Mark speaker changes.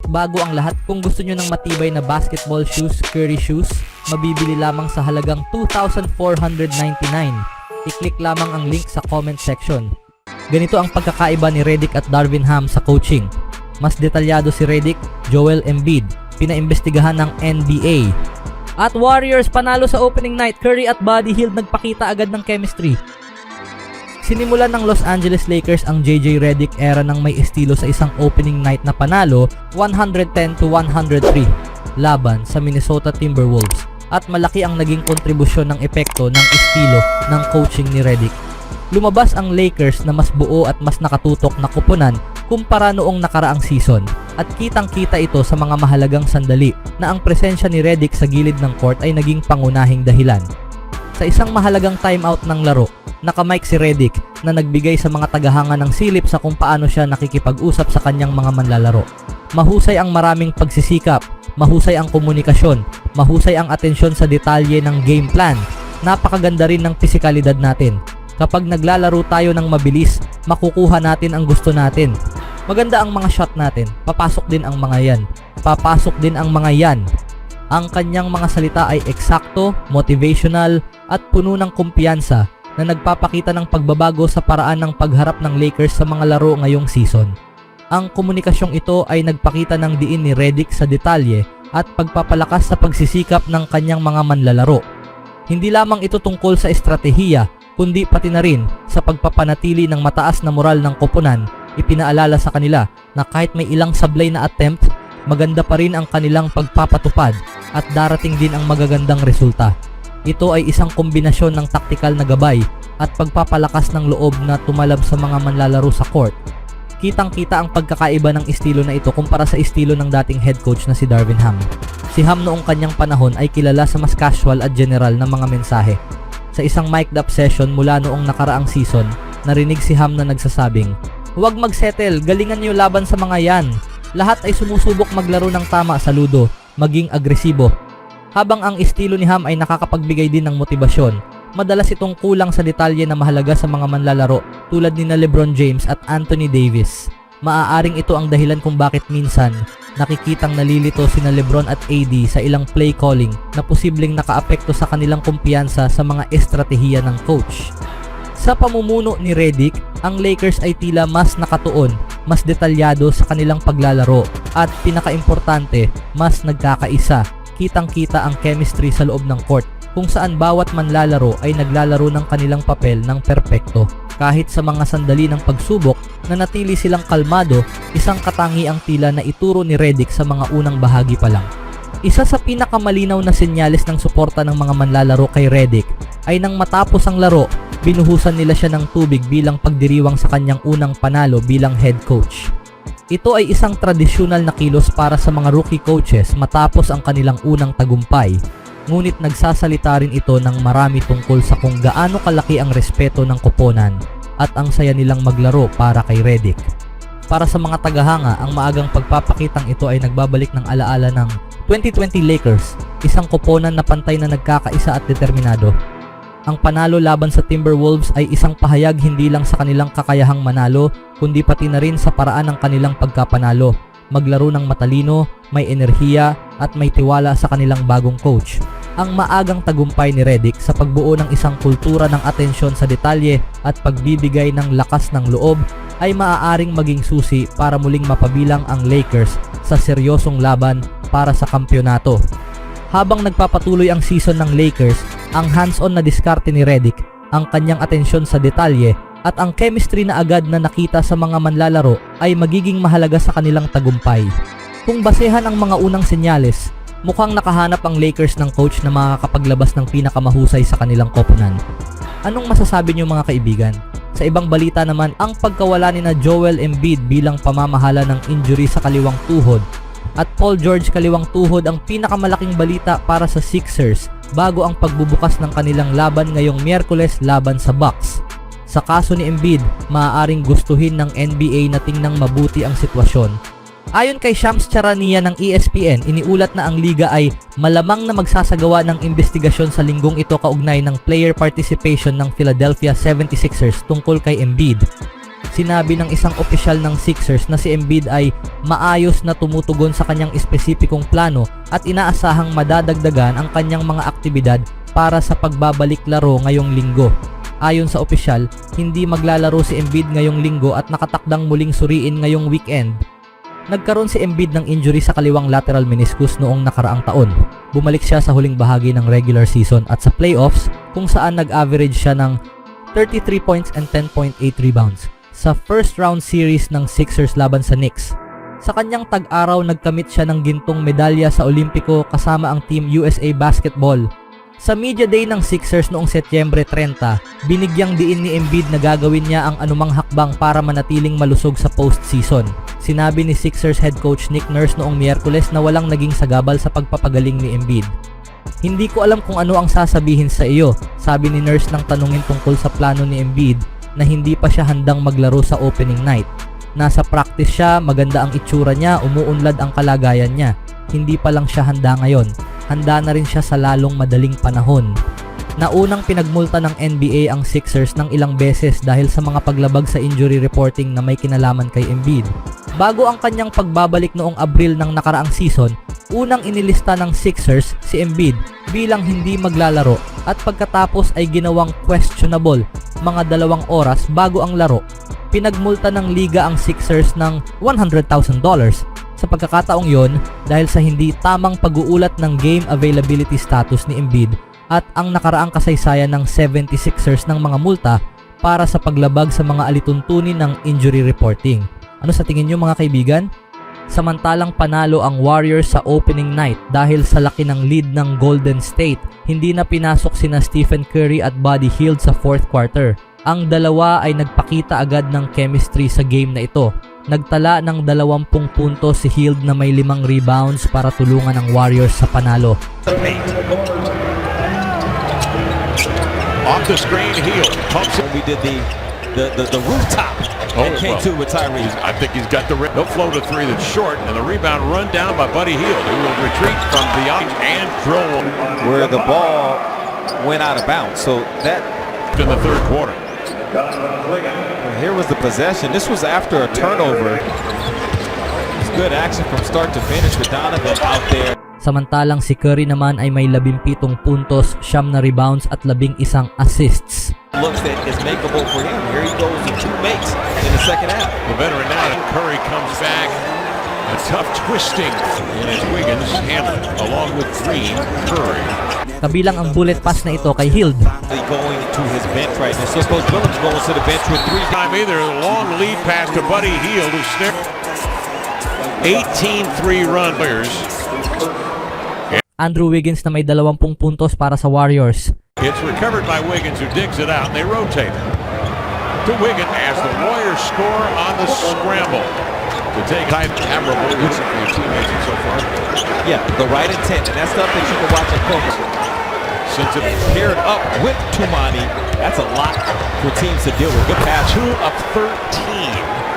Speaker 1: bago ang lahat. Kung gusto nyo ng matibay na basketball shoes, Curry shoes, mabibili lamang sa halagang $2,499. I-click lamang ang link sa comment section. Ganito ang pagkakaiba ni Redick at Darvin Ham sa coaching. Mas detalyado si Redick, Joel Embiid, pinaimbestigahan ng NBA. At Warriors panalo sa opening night, Curry at Buddy Hield nagpakita agad ng chemistry. Sinimulan ng Los Angeles Lakers ang JJ Redick era ng may estilo sa isang opening night na panalo 110-103 laban sa Minnesota Timberwolves at malaki ang naging kontribusyon ng epekto ng estilo ng coaching ni Redick. Lumabas ang Lakers na mas buo at mas nakatutok na koponan kumpara noong nakaraang season at kitang-kita ito sa mga mahalagang sandali na ang presensya ni Redick sa gilid ng court ay naging pangunahing dahilan. Sa isang mahalagang timeout ng laro, nakamike si Redick na nagbigay sa mga tagahanga ng silip sa kung paano siya nakikipag-usap sa kanyang mga manlalaro. Mahusay ang maraming pagsisikap, mahusay ang komunikasyon, mahusay ang atensyon sa detalye ng game plan. Napakaganda rin ng pisikalidad natin. Kapag naglalaro tayo ng mabilis, makukuha natin ang gusto natin. Maganda ang mga shot natin, papasok din ang mga yan. Papasok din ang mga yan. Ang kanyang mga salita ay eksakto, motivational, at puno ng kumpiyansa na nagpapakita ng pagbabago sa paraan ng pagharap ng Lakers sa mga laro ngayong season. Ang komunikasyong ito ay nagpakita ng diin ni Redick sa detalye at pagpapalakas sa pagsisikap ng kanyang mga manlalaro. Hindi lamang ito tungkol sa estratehiya, kundi pati na rin sa pagpapanatili ng mataas na moral ng koponan. Ipinaalala sa kanila na kahit may ilang sablay na attempt, maganda pa rin ang kanilang pagpapatupad at darating din ang magagandang resulta. Ito ay isang kombinasyon ng taktikal na gabay at pagpapalakas ng loob na tumalab sa mga manlalaro sa court. Kitang-kita ang pagkakaiba ng estilo na ito kumpara sa estilo ng dating head coach na si Darvin Ham. Si Ham noong kanyang panahon ay kilala sa mas casual at general na mga mensahe. Sa isang mic'd up session mula noong nakaraang season, narinig si Ham na nagsasabing, "Huwag magsettle, galingan niyo laban sa mga yan. Lahat ay sumusubok maglaro ng tama sa ludo, maging agresibo." Habang ang estilo ni Ham ay nakakapagbigay din ng motibasyon, madalas itong kulang sa detalye na mahalaga sa mga manlalaro tulad ni na LeBron James at Anthony Davis. Maaaring ito ang dahilan kung bakit minsan nakikitang nalilito sina LeBron at AD sa ilang play calling na posibleng nakaapekto sa kanilang kumpiyansa sa mga estratehiya ng coach. Sa pamumuno ni Redick, ang Lakers ay tila mas nakatuon, mas detalyado sa kanilang paglalaro at pinakaimportante, mas nagkakaisa. Kitang-kita ang chemistry sa loob ng court kung saan bawat manlalaro ay naglalaro ng kanilang papel ng perpekto. Kahit sa mga sandali ng pagsubok na natili silang kalmado, isang katangiang tila na ituro ni Redick sa mga unang bahagi pa lang. Isa sa pinakamalinaw na senyales ng suporta ng mga manlalaro kay Redick ay nang matapos ang laro, binuhusan nila siya ng tubig bilang pagdiriwang sa kanyang unang panalo bilang head coach. Ito ay isang tradisyonal na kilos para sa mga rookie coaches matapos ang kanilang unang tagumpay. Ngunit nagsasalita rin ito ng marami tungkol sa kung gaano kalaki ang respeto ng koponan at ang saya nilang maglaro para kay Redick. Para sa mga tagahanga, ang maagang pagpapakitang ito ay nagbabalik ng alaala ng 2020 Lakers, isang koponan na pantay na nagkakaisa at determinado. Ang panalo laban sa Timberwolves ay isang pahayag hindi lang sa kanilang kakayahang manalo, kundi pati na rin sa paraan ng kanilang pagkapanalo. Maglaro ng matalino, may enerhiya at may tiwala sa kanilang bagong coach. Ang maagang tagumpay ni Redick sa pagbuo ng isang kultura ng atensyon sa detalye at pagbibigay ng lakas ng loob ay maaaring maging susi para muling mapabilang ang Lakers sa seryosong laban para sa kampyonato. Habang nagpapatuloy ang season ng Lakers, ang hands-on na diskarte ni Redick, ang kanyang atensyon sa detalye at ang chemistry na agad na nakita sa mga manlalaro ay magiging mahalaga sa kanilang tagumpay. Kung basehan ang mga unang senyales, mukhang nakahanap ang Lakers ng coach na makakapaglabas ng pinakamahusay sa kanilang koponan. Anong masasabi niyo mga kaibigan? Sa ibang balita naman, ang pagkawala ni na Joel Embiid bilang pamamahala ng injury sa kaliwang tuhod at Paul George kaliwang tuhod ang pinakamalaking balita para sa Sixers bago ang pagbubukas ng kanilang laban ngayong Miyerkules laban sa Bucks. Sa kaso ni Embiid, maaaring gustuhin ng NBA na tingnang mabuti ang sitwasyon. Ayon kay Shams Charania ng ESPN, iniulat na ang liga ay malamang na magsasagawa ng investigasyon sa linggong ito kaugnay ng player participation ng Philadelphia 76ers tungkol kay Embiid. sinabi ng isang opisyal ng Sixers na si Embiid ay maayos na tumutugon sa kanyang espesipikong plano at inaasahang madadagdagan ang kanyang mga aktibidad para sa pagbabalik laro ngayong linggo. Ayon sa opisyal, hindi maglalaro si Embiid ngayong linggo at nakatakdang muling suriin ngayong weekend. Nagkaroon si Embiid ng injury sa kaliwang lateral meniscus noong nakaraang taon. Bumalik siya sa huling bahagi ng regular season at sa playoffs kung saan nag-average siya ng 33 points and 10.8 rebounds sa first round series ng Sixers laban sa Knicks. Sa kanyang tag-araw, nagkamit siya ng gintong medalya sa Olimpiko kasama ang Team USA Basketball. Sa media day ng Sixers noong Setyembre 30, binigyang diin ni Embiid na gagawin niya ang anumang hakbang para manatiling malusog sa postseason. Sinabi ni Sixers head coach Nick Nurse noong Miyerkules na walang naging sagabal sa pagpapagaling ni Embiid. Hindi ko alam kung ano ang sasabihin sa iyo, sabi ni Nurse nang tanungin tungkol sa plano ni Embiid na hindi pa siya handang maglaro sa opening night. Nasa practice siya, maganda ang itsura niya, umuunlad ang kalagayan niya. Hindi pa lang siya handa ngayon. Handa na rin siya sa lalong madaling panahon. Naunang pinagmulta ng NBA ang Sixers ng ilang beses dahil sa mga paglabag sa injury reporting na may kinalaman kay Embiid. Bago ang kanyang pagbabalik noong Abril ng nakaraang season, unang inilista ng Sixers si Embiid bilang hindi maglalaro at pagkatapos ay ginawang questionable mga 2 oras bago ang laro. Pinagmulta ng liga ang Sixers ng $100,000 sa pagkakataong yon dahil sa hindi tamang pag-uulat ng game availability status ni Embiid at ang nakaraang kasaysayan ng 76ers ng mga multa para sa paglabag sa mga alituntunin ng injury reporting. Ano sa tingin nyo mga kaibigan? Samantalang panalo ang Warriors sa opening night dahil sa laki ng lead ng Golden State, hindi na pinasok sina Stephen Curry at Buddy Hield sa fourth quarter. Ang dalawa ay nagpakita agad ng chemistry sa game na ito. Nagtala ng 20 puntos si Hield na may 5 rebounds para tulungan ang Warriors sa panalo.
Speaker 2: Off the screen, Hield pumps it. We did the rooftop. And came to with Tyrese. I think he's got the rip. He'll float a 3 that's short, and the rebound run down by Buddy Hield, who will retreat from beyond and drill
Speaker 3: where the ball went out of bounds. So that
Speaker 2: in the third quarter.
Speaker 3: Here was the possession. This was after a turnover. It's good action from start to finish with Donovan out there.
Speaker 1: Samantalang si Curry naman ay may 17 puntos, 9 na rebounds at 11 assists.
Speaker 3: Looks that is makeable for him. Here he goes with 2 makes in the second half.
Speaker 2: The veteran now, Curry comes back. A tough twisting. And it's Wiggins handled along with Green, Curry.
Speaker 1: Kabilang ang bullet pass na ito kay Hield.
Speaker 3: Going to his bench right now. So Coach Williams goes to the bench with 3.
Speaker 2: Time either a long lead pass to Buddy Hield, who snared 18 3-run players.
Speaker 1: Andrew Wiggins na may 20 puntos para sa Warriors.
Speaker 2: It's recovered by Wiggins, who digs it out, and they rotate it to Wiggins as the Warriors score on the scramble. To take type admirable for your teammates so far.
Speaker 3: Yeah, the right intent, and that's stuff that you can watch at focus.
Speaker 2: Since it
Speaker 3: Paired up with Tumani, that's a lot for teams to deal with. Good pass.
Speaker 2: 2 of 13